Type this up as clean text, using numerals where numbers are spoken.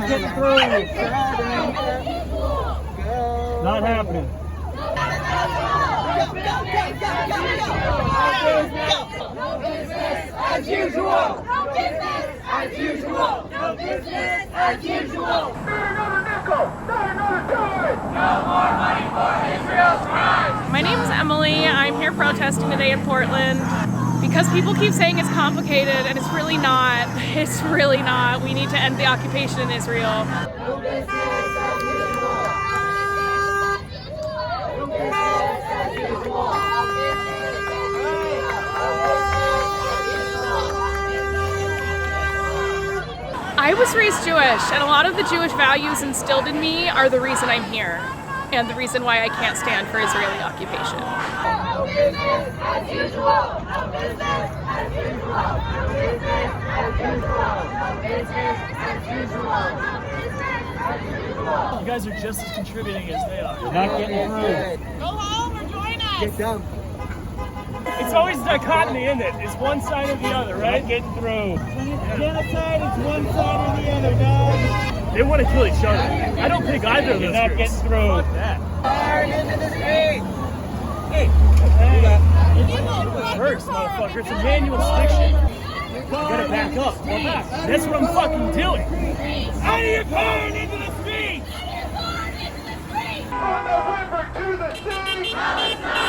not getting through. Not happening. As usual. No business as usual. No business as usual. Not another nickel. Not another dime. No more money for Israel's crimes. My name is Emily. I'm here protesting today in Portland because people keep saying it's complicated, and it's really not. It's really not. We need to end the occupation in Israel. No business as usual. No business as usual. I was raised Jewish, and a lot of the Jewish values instilled in me are the reason I'm here, and the reason why I can't stand for Israeli occupation. No business as usual. No business as usual. No business as usual. No business as usual. No business as usual. You guys are just as contributing as they are. You're not getting through. Go home or join us! Get down. It's always a dichotomy, isn't it? It's one side or the other, right? Not getting through. Genocide is one side or the other, guys. They want to kill each other. I don't think either of those not groups. getting through. Fuck that. Into the street. Hey. It hurts, motherfucker. It's a manual stick shift. You gotta back up. Well, back. That's what I'm fucking doing. Out of your car and into the street! On the river to the sea. Palestine.